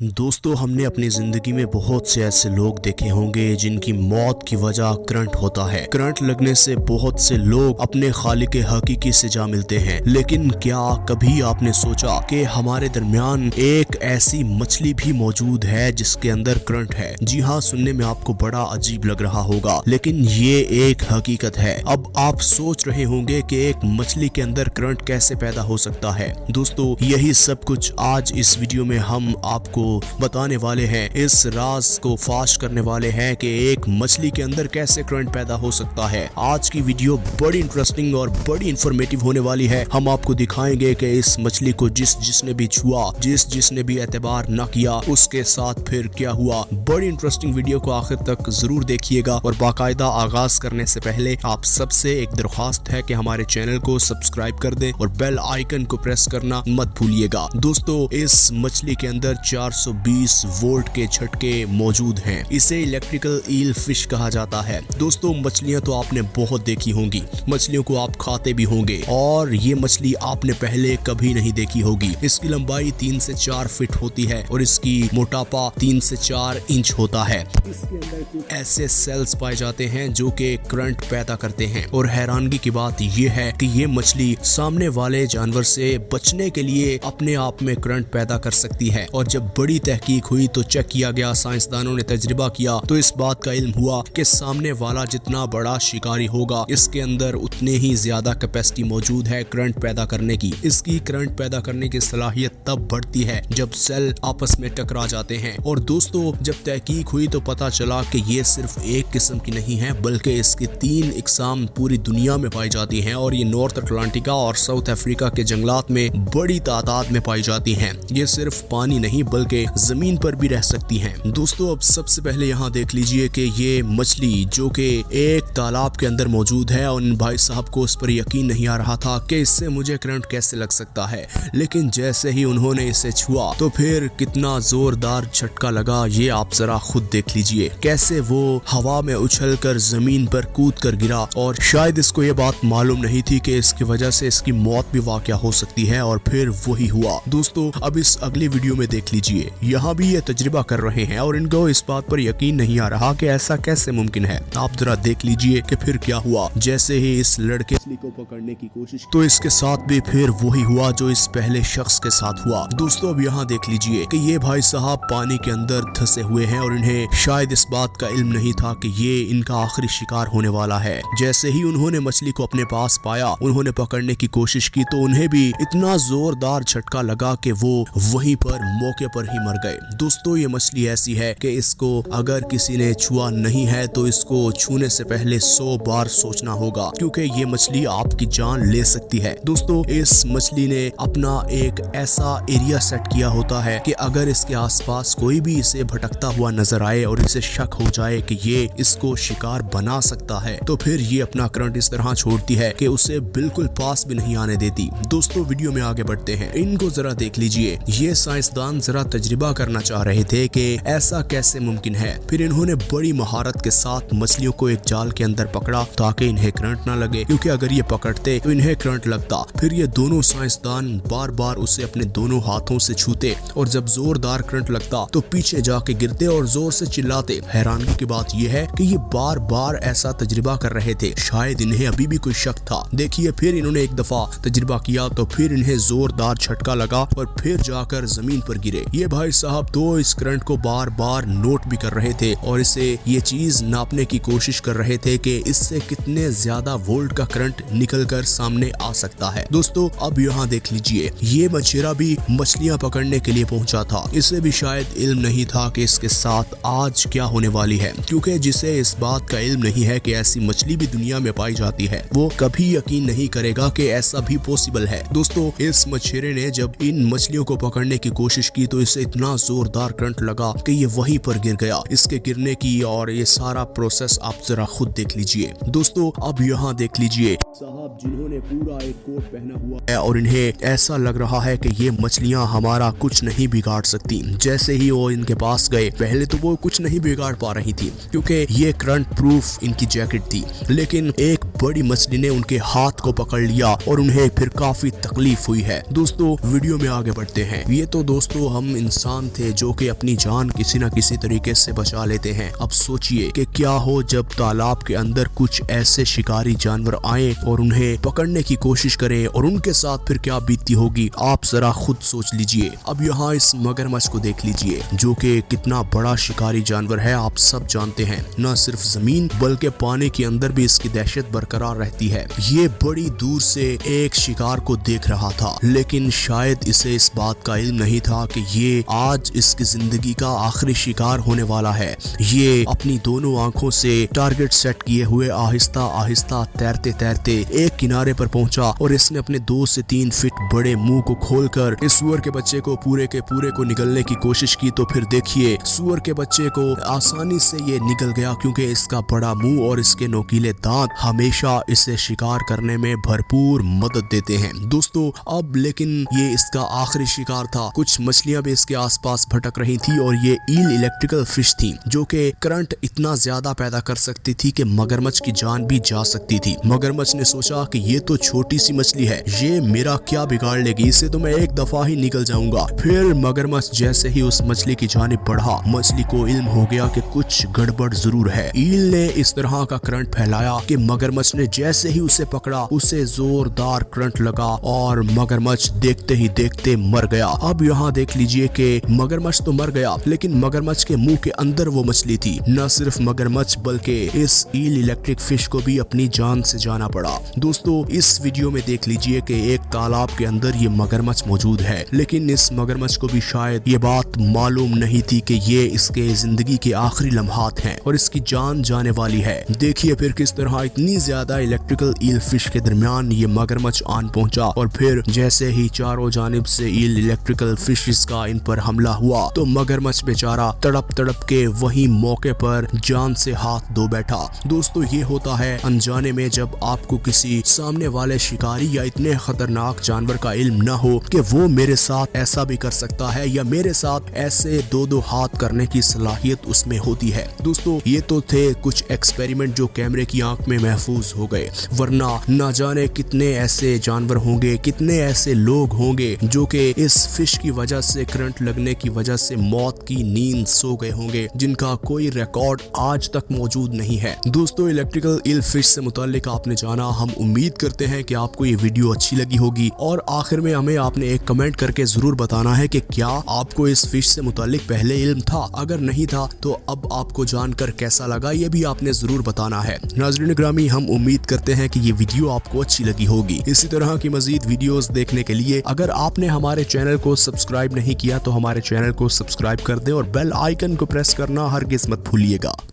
दोस्तों, हमने अपनी जिंदगी में बहुत से ऐसे लोग देखे होंगे जिनकी मौत की वजह करंट होता है। करंट लगने से बहुत से लोग अपने खालिक हकीकी से जा मिलते हैं, लेकिन क्या कभी आपने सोचा कि हमारे दरमियान एक ऐसी मछली भी मौजूद है जिसके अंदर करंट है? जी हाँ, सुनने में आपको बड़ा अजीब लग रहा होगा, लेकिन ये एक हकीकत है। अब आप सोच रहे होंगे कि एक मछली के अंदर करंट कैसे पैदा हो सकता है। दोस्तों, यही सब कुछ आज इस वीडियो में हम आपको बताने वाले हैं। इस राज को फाश करने वाले हैं कि एक मछली के अंदर कैसे करंट पैदा हो सकता है। आज की वीडियो बड़ी इंटरेस्टिंग और बड़ी इंफॉर्मेटिव होने वाली है। हम आपको दिखाएंगे कि इस मछली को जिसने भी छुआ, जिसने भी एतबार न किया, उसके साथ फिर क्या हुआ। बड़ी इंटरेस्टिंग वीडियो को आखिर तक जरूर देखिएगा। और बाकायदा आगाज करने से पहले आप सबसे एक दरख्वास्त है कि हमारे चैनल को सब्सक्राइब कर दें और बेल आइकन को प्रेस करना मत भूलिएगा। दोस्तों, इस मछली के अंदर 420 वोल्ट के झटके मौजूद हैं। इसे इलेक्ट्रिकल ईल फिश कहा जाता है। दोस्तों, मछलियां तो आपने बहुत देखी होंगी, मछलियों को आप खाते भी होंगे, और ये मछली आपने पहले कभी नहीं देखी होगी। इसकी लंबाई 3 से 4 फीट होती है और इसकी मोटापा 3 से 4 इंच होता है। इसके अंदर कुछ ऐसे सेल्स पाए जाते हैं जो कि करंट पैदा करते हैं। और हैरानगी की बात यह है कि ये मछली सामने वाले जानवर से बचने के लिए अपने आप में करंट पैदा कर सकती है। और जब बड़ी तहकीक हुई तो चेक किया गया, साइंसदानों ने तजुर्बा किया, तो इस बात का इल्म हुआ कि सामने वाला जितना बड़ा शिकारी होगा, इसके अंदर उतने ही ज्यादा कैपेसिटी मौजूद है करंट पैदा करने की। इसकी करंट पैदा करने की सलाहियत तब बढ़ती है जब सेल आपस में टकरा जाते हैं। और दोस्तों, जब तहकीक हुई तो पता चला कि ये सिर्फ एक किस्म की नहीं है, बल्कि इसकी 3 इकसाम पूरी दुनिया में पाई जाती हैं। और ये नॉर्थ अटलांटिका और साउथ अफ्रीका के जंगलात में बड़ी तादाद में पाई जाती हैं। ये सिर्फ पानी नहीं बल्कि जमीन पर भी रह सकती हैं। दोस्तों, अब सबसे पहले यहाँ देख लीजिए कि ये मछली जो कि एक तालाब के अंदर मौजूद है, और भाई साहब को उस पर यकीन नहीं आ रहा था कि इससे मुझे करंट कैसे लग सकता है। लेकिन जैसे ही उन्होंने इसे छुआ तो फिर कितना जोरदार झटका लगा, ये आप जरा खुद देख लीजिए। कैसे वो हवा में उछलकर जमीन पर कूद कर गिरा, और शायद इसको ये बात मालूम नहीं थी कि इसकी वजह से इसकी मौत भी वाक़या हो सकती है। और फिर वही हुआ। दोस्तों, अब इस अगली वीडियो में देख लीजिए, यहाँ भी ये तजुर्बा कर रहे हैं और इनको इस बात पर यकीन नहीं आ रहा कि ऐसा कैसे मुमकिन है। आप जरा देख लीजिए कि फिर क्या हुआ। जैसे ही इस लड़के को पकड़ने की कोशिश तो इसके साथ भी फिर वही हुआ जो इस पहले शख्स के साथ हुआ। दोस्तों, अब यहाँ देख लीजिए कि ये भाई साहब पानी के अंदर धंसे हुए हैं और इन्हें शायद इस बात का इल्म नहीं था कि ये इनका आखिरी शिकार होने वाला है। जैसे ही उन्होंने मछली को अपने पास पाया, उन्होंने पकड़ने की कोशिश की तो उन्हें भी इतना जोरदार झटका लगा कि वो वहीं पर मौके पर ही मर गए। दोस्तों, ये मछली ऐसी है कि इसको अगर किसी ने छुआ नहीं है तो इसको छूने से पहले 100 बार सोचना होगा, क्योंकि ये मछली आपकी जान ले सकती है। दोस्तों, इस मछली ने अपना एक ऐसा एरिया सेट किया होता है कि अगर इसके आसपास कोई भी इसे भटकता हुआ नजर आए और इसे शक हो जाए कि ये इसको शिकार बना सकता है, तो फिर ये अपना करंट इस तरह छोड़ती है कि उसे बिल्कुल पास भी नहीं आने देती। दोस्तों, वीडियो में आगे बढ़ते हैं। इनको जरा देख लीजिए। ये साइंसदान जरा तजुर्बा करना चाह रहे थे कि ऐसा कैसे मुमकिन है। फिर इन्होंने बड़ी महारत के साथ मछलियों को एक जाल के अंदर पकड़ा ताकि इन्हें करंट ना लगे, क्योंकि अगर ये पकड़ते तो इन्हें करंट लगता। फिर ये दोनों साइंसदान बार बार उसे अपने दोनों हाथों से छूते, और जब जोरदार करंट लगता तो पीछे जाके गिरते और जोर से चिल्लाते। हैरानगी की बात यह है कि ये बार बार ऐसा तजुर्बा कर रहे थे, शायद इन्हें अभी भी कोई शक था। देखिए, फिर इन्होंने एक दफा तजुर्बा किया तो फिर इन्हें जोरदार झटका लगा और फिर जाकर जमीन पर गिरे। ये भाई साहब तो इस करंट को बार बार नोट भी कर रहे थे और इसे ये चीज नापने की कोशिश कर रहे थे कि इससे कितने ज्यादा वोल्ट का करंट निकलकर सामने आ सकता है। दोस्तों, अब यहाँ देख लीजिए, ये मछेरा भी मछलियां पकड़ने के लिए पहुंचा था। इसे भी शायद इल्म नहीं था कि इसके साथ आज क्या होने वाली है, क्योंकि जिसे इस बात का इल्म नहीं है कि ऐसी मछली भी दुनिया में पाई जाती है, वो कभी यकीन नहीं करेगा कि ऐसा भी पॉसिबल है। दोस्तों, इस मछेरे ने जब इन मछलियों को पकड़ने की कोशिश की तो इसे इतना जोरदार करंट लगा कि ये वहीं पर गिर गया। इसके गिरने की और ये सारा प्रोसेस आप जरा खुद देख लीजिए। दोस्तों, अब यहाँ देख लीजिए साहब जिन्होंने पूरा एक कोट पहना हुआ है और इन्हें ऐसा लग रहा है कि ये मछलियां हमारा कुछ नहीं बिगाड़ सकती। जैसे ही वो इनके पास गए, पहले तो वो कुछ नहीं बिगाड़ पा रही थी क्योंकि ये करंट प्रूफ इनकी जैकेट थी, लेकिन एक बड़ी मछली ने उनके हाथ को पकड़ लिया और उन्हें फिर काफी तकलीफ हुई है। दोस्तों वीडियो में आगे बढ़ते हैं। ये तो दोस्तों हम इंसान थे जो कि अपनी जान किसी न किसी तरीके से बचा लेते हैं। अब सोचिए कि क्या हो जब तालाब के अंदर कुछ ऐसे शिकारी जानवर आए और उन्हें पकड़ने की कोशिश करें और उनके साथ फिर क्या बीतती होगी, आप जरा खुद सोच लीजिए। अब यहाँ इस मगरमच्छ को देख लीजिए जो कि कितना बड़ा शिकारी जानवर है। आप सब जानते हैं न सिर्फ जमीन बल्कि पानी के अंदर भी इसकी दहशत बरकरार रहती है। ये बड़ी दूर से एक शिकार को देख रहा था, लेकिन शायद इसे इस बात का इल्म नहीं था कि ये आज इसकी जिंदगी का आखिरी शिकार होने वाला है। ये अपनी दोनों आंखों से टारगेट सेट किए हुए आहिस्ता आहिस्ता तैरते तैरते एक किनारे पर पहुंचा और इसने अपने 2 से 3 फीट बड़े मुंह को खोलकर इस सुअर के बच्चे को पूरे के पूरे को निगलने की कोशिश की। तो फिर देखिए सुअर के बच्चे को आसानी से ये निगल गया, क्योंकि इसका बड़ा मुंह और इसके नोकीले दांत हमेशा इसे शिकार करने में भरपूर मदद देते हैं। दोस्तों अब लेकिन ये इसका आखिरी शिकार था। कुछ मछलियां भी इसके आसपास भटक रही थी और ये ईल इलेक्ट्रिकल फिश थी जो कि करंट इतना ज्यादा पैदा कर सकती थी कि मगरमच्छ की जान भी जा सकती थी। मगरमच्छ ने सोचा कि ये तो छोटी सी मछली है, ये मेरा क्या बिगाड़ लेगी, इसे तो मैं एक दफा ही निकल जाऊंगा। फिर मगरमच्छ जैसे ही उस मछली की जानिब बढ़ा, मछली को इल्म हो गया कि कुछ गड़बड़ जरूर है। ईल ने इस तरह का करंट फैलाया कि मगरमच्छ ने जैसे ही उसे पकड़ा उसे जोरदार करंट लगा और मगरमच्छ देखते ही देखते मर गया। अब यहाँ देख लीजिए कि मगरमच्छ तो मर गया, लेकिन मगरमच्छ के मुंह के अंदर वो मछली थी। न सिर्फ मगरमच्छ बल्कि इस ईल इलेक्ट्रिक फिश को भी अपनी जान से जाना पड़ा। दोस्तों इस वीडियो में देख लीजिए कि एक तालाब के अंदर ये मगरमच्छ मौजूद है, लेकिन इस मगरमच्छ को भी शायद ये बात मालूम नहीं थी कि ये इसके जिंदगी के आखिरी लम्हात हैं और इसकी जान जाने वाली है। देखिए फिर किस तरह इतनी ज्यादा इलेक्ट्रिकल ईल फिश के दरमियान ये मगरमच्छ आन पहुंचा और फिर जैसे ही चारों जानिब से ईल इलेक्ट्रिकल फिशेस का इन पर हमला हुआ तो मगरमच्छ बेचारा तड़प तड़प के वही मौके पर जान से हाथ धो बैठा। दोस्तों ये होता है अनजाने में जब आपको किसी सामने वाले शिकारी या इतने खतरनाक जानवर का इल्म न हो कि वो मेरे साथ ऐसा भी कर सकता है या मेरे साथ ऐसे 2-2 हाथ करने की सलाहियत उसमें होती है। दोस्तों ये तो थे कुछ एक्सपेरिमेंट जो कैमरे की आंख में महफूज हो गए, वरना न जाने कितने ऐसे जानवर होंगे, कितने ऐसे लोग होंगे जो कि इस फिश की वजह से, करंट लगने की वजह से मौत की नींद सो गए होंगे, जिनका कोई रिकॉर्ड आज तक मौजूद नहीं है। दोस्तों इलेक्ट्रिकल ईल फिश से मुताल्लिक आपने जाना, हम उम्मीद करते हैं कि आपको ये वीडियो अच्छी लगी होगी और आखिर में हमें आपने एक कमेंट करके जरूर बताना है कि क्या आपको इस फिश से मुताल्लिक पहले इल्म था, अगर नहीं था तो अब आपको जानकर कैसा लगा ये भी आपने जरूर बताना है। नाज़रीन ग्रामी हम उम्मीद करते हैं कि ये वीडियो आपको अच्छी लगी होगी। इसी तरह की मजीद वीडियोस देखने के लिए अगर आपने हमारे चैनल को सब्सक्राइब नहीं किया तो हमारे चैनल को सब्सक्राइब कर दें और बेल आइकन को प्रेस करना हरगिज़ मत भूलिएगा।